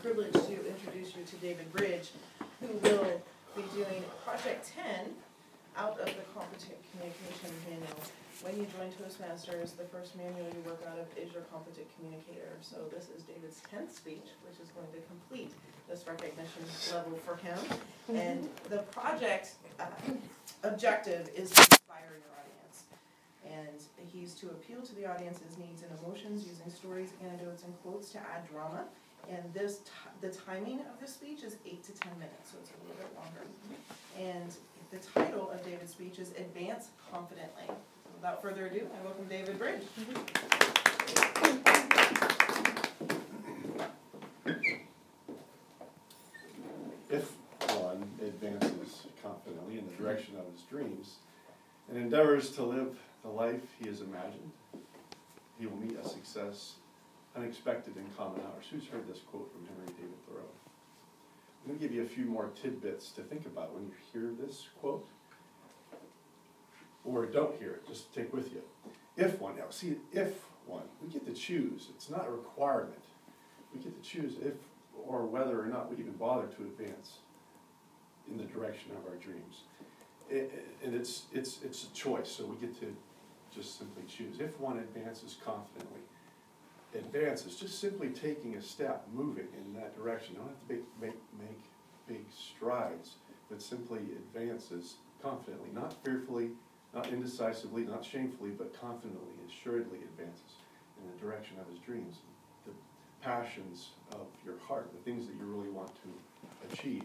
privilege to introduce you to David Bridge, who will be doing Project 10 out of the Competent Communication Manual. When you join Toastmasters, the first manual you work out of is your Competent Communicator. So this is David's 10th speech, which is going to complete this recognition level for him. And the project objective is to inspire your audience. And he's to appeal to the audience's needs and emotions using stories, anecdotes, and quotes to add drama. And the timing of this speech is 8 to 10 minutes, so it's a little bit longer. And the title of David's speech is Advance Confidently. So without further ado, I welcome David Bridge. If one advances confidently in the direction of his dreams and endeavors to live the life he has imagined, he will meet a success unexpected in common hours. Who's heard this quote from David Thoreau? I'm going to give you a few more tidbits to think about when you hear this quote, or don't hear it, just take with you. If one, now see, if one, we get to choose. It's not a requirement. We get to choose if or whether or not we even bother to advance in the direction of our dreams. And it's a choice, so we get to just simply choose. If one advances confidently, advance is just simply taking a step, moving in that direction. You don't have to make big strides, but simply advances confidently, not fearfully, not indecisively, not shamefully, but confidently, assuredly advances in the direction of his dreams, the passions of your heart, the things that you really want to achieve,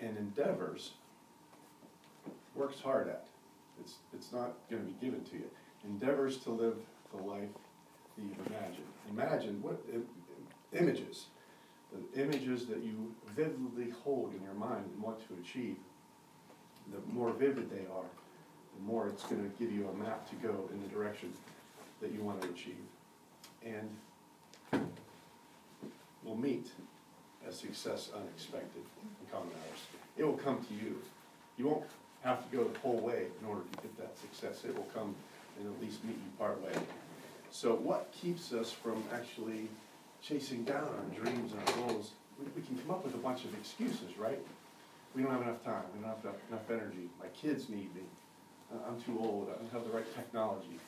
and endeavors, works hard at. It's not going to be given to you. Endeavors to live the life that you've imagined. Imagine what images, the images that you vividly hold in your mind and want to achieve. The more vivid they are, the more it's going to give you a map to go in the direction that you want to achieve. And will meet a success unexpected in common hours. It will come to you. You won't have to go the whole way in order to get that success. It will come and at least meet you part way. So what keeps us from actually chasing down our dreams and our goals? We can come up with a bunch of excuses, right? We don't have enough time. We don't have enough energy. My kids need me. I'm too old. I don't have the right technology.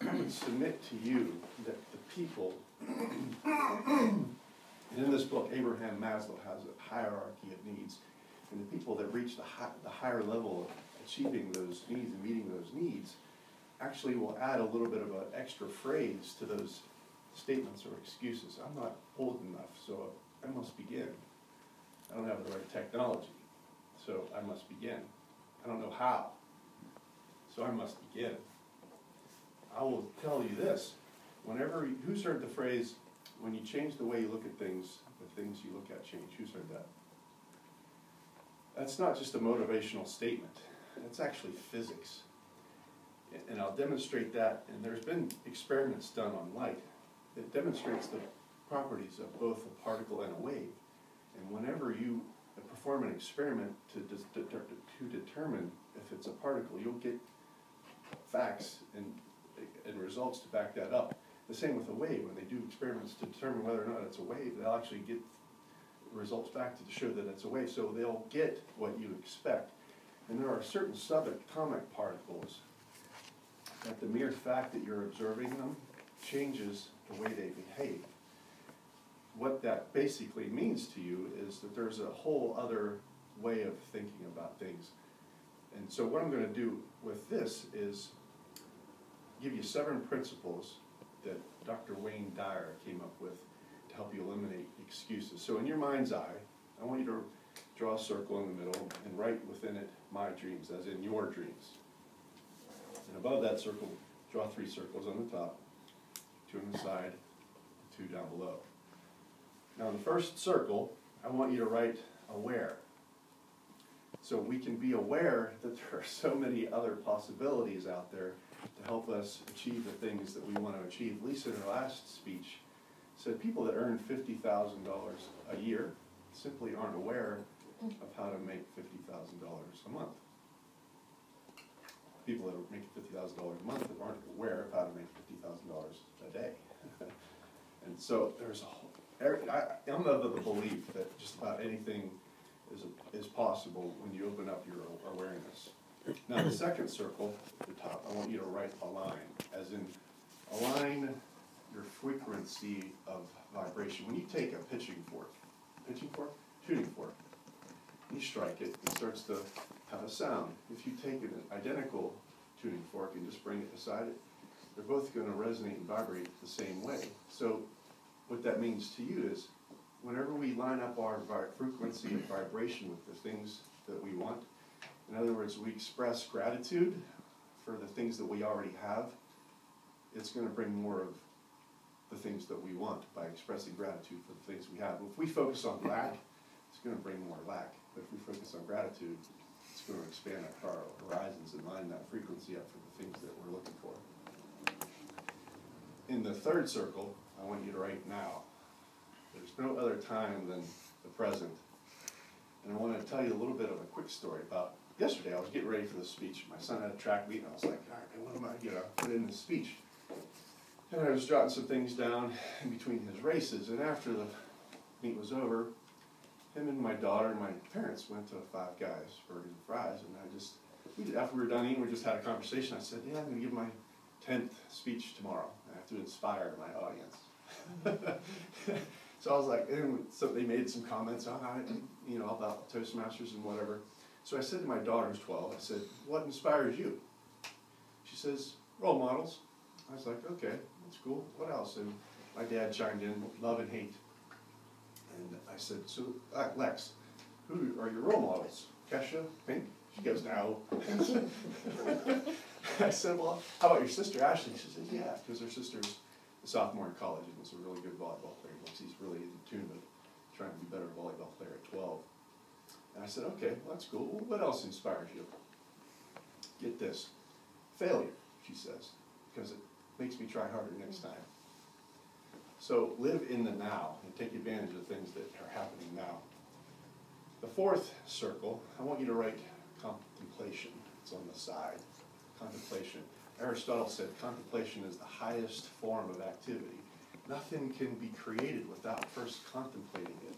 I would submit to you that the people, and in this book, Abraham Maslow has a hierarchy of needs, and the people that reach the higher level of achieving those needs and meeting those needs actually will add a little bit of an extra phrase to those statements or excuses. I'm not old enough, so I must begin. I don't have the right technology, so I must begin. I don't know how, so I must begin. I will tell you this, who's heard the phrase, when you change the way you look at things, the things you look at change? Who's heard that? That's not just a motivational statement. That's actually physics. And I'll demonstrate that, and there's been experiments done on light that demonstrates the properties of both a particle and a wave. And whenever you perform an experiment to determine if it's a particle, you'll get facts and results to back that up. The same with a wave. When they do experiments to determine whether or not it's a wave, they'll actually get results back to show that it's a wave. So they'll get what you expect. And there are certain subatomic particles that the mere fact that you're observing them changes the way they behave. What that basically means to you is that there's a whole other way of thinking about things. And so what I'm going to do with this is give you 7 principles that Dr. Wayne Dyer came up with to help you eliminate excuses. So in your mind's eye, I want you to draw a circle in the middle and write within it my dreams, as in your dreams. And above that circle, draw 3 circles on the top, 2 on the side, 2 down below. Now in the first circle, I want you to write aware. So we can be aware that there are so many other possibilities out there to help us achieve the things that we want to achieve. Lisa, in her last speech, said people that earn $50,000 a year simply aren't aware of how to make $50,000 a month. People that are making $50,000 a month aren't aware of how to make $50,000 a day. And so there's I'm of the belief that just about anything is possible when you open up your awareness. Now, the second circle, at the top, I want you to write align, as in align your frequency of vibration. When you take a tuning fork, you strike it, it starts to have a sound. If you take an identical tuning fork and just bring it beside it, they're both going to resonate and vibrate the same way. So what that means to you is, whenever we line up our frequency of vibration with the things that we want, in other words, we express gratitude for the things that we already have, it's going to bring more of the things that we want by expressing gratitude for the things we have. If we focus on lack, it's going to bring more lack. But if we focus on gratitude, it's going to expand our horizons and line that frequency up for the things that we're looking for. In the third circle, I want you to write now. There's no other time than the present. And I want to tell you a little bit of a quick story about yesterday. I was getting ready for the speech. My son had a track meet, and I was like, all right, what am I going to put in this speech? And I was jotting some things down in between his races. And after the meet was over, him and my daughter and my parents went to Five Guys, burgers and fries. And after we were done eating, we just had a conversation. I said, yeah, I'm going to give my 10th speech tomorrow. I have to inspire my audience. So I was like, and so they made some comments on about Toastmasters and whatever. So I said to my daughter, who's 12, I said, what inspires you? She says, role models. I was like, okay, that's cool. What else? And my dad chimed in, love and hate. And I said, so Lex, who are your role models? Kesha, Pink? She goes, no. I said, well, how about your sister, Ashley? She said, yeah, because her sister's a sophomore in college and was a really good volleyball player. She's really in tune with trying to be a better volleyball player at 12. And I said, okay, well, that's cool. Well, what else inspires you? Get this. Failure, she says, because it makes me try harder next time. So live in the now and take advantage of things that are happening now. The fourth circle, I want you to write contemplation. It's on the side. Contemplation. Aristotle said contemplation is the highest form of activity. Nothing can be created without first contemplating it.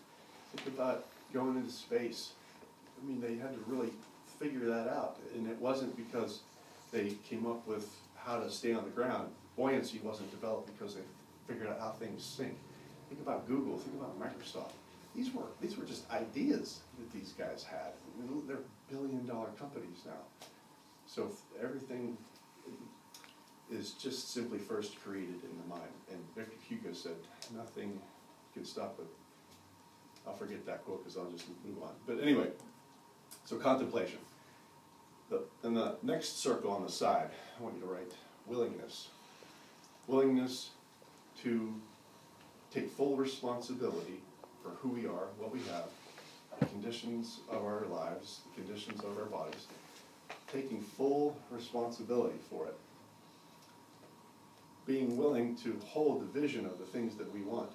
Think about going into space. I mean, they had to really figure that out. And it wasn't because they came up with how to stay on the ground. Buoyancy wasn't developed because they figured out how things sink. Think about Google, think about Microsoft. These were just ideas that these guys had. I mean, they're billion-dollar companies now. So everything is just simply first created in the mind. And Victor Hugo said, nothing can stop it. I'll forget that quote because I'll just move on. But anyway, so contemplation. In the next circle on the side, I want you to write willingness. Willingness to take full responsibility for who we are, what we have, the conditions of our lives, the conditions of our bodies, taking full responsibility for it. Being willing to hold the vision of the things that we want.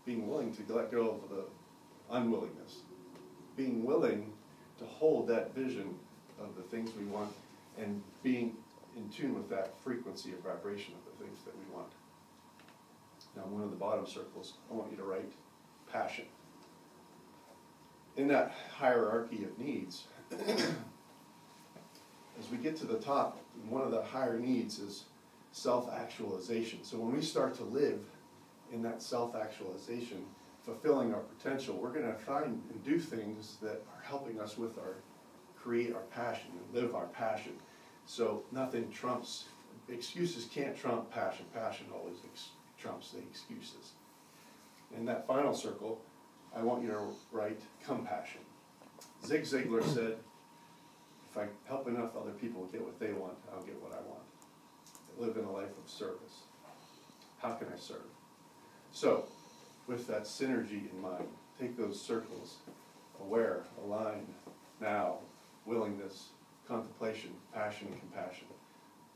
Being willing to let go of the unwillingness. Being willing to hold that vision of the things we want and being in tune with that frequency of vibration of the things that we want. Now, one of the bottom circles, I want you to write passion. In that hierarchy of needs, as we get to the top, one of the higher needs is self-actualization. So when we start to live in that self-actualization, fulfilling our potential, we're going to find and do things that are helping us with create our passion and live our passion. So nothing trumps, excuses can't trump passion. Passion always trumps the excuses. In that final circle, I want you to write compassion. Zig Ziglar said, if I help enough other people get what they want, I'll get what I want. Live in a life of service. How can I serve? So, with that synergy in mind, take those circles, aware, align, now, willingness, contemplation, passion, and compassion.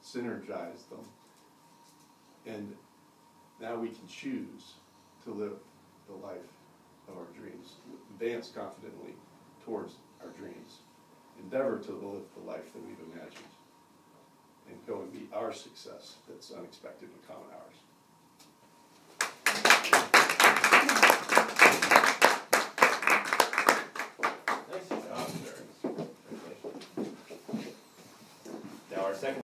Synergize them. And now we can choose to live the life of our dreams. Advance confidently towards our dreams. Endeavor to live the life that we've imagined. And go and meet our success that's unexpected and common ours. our second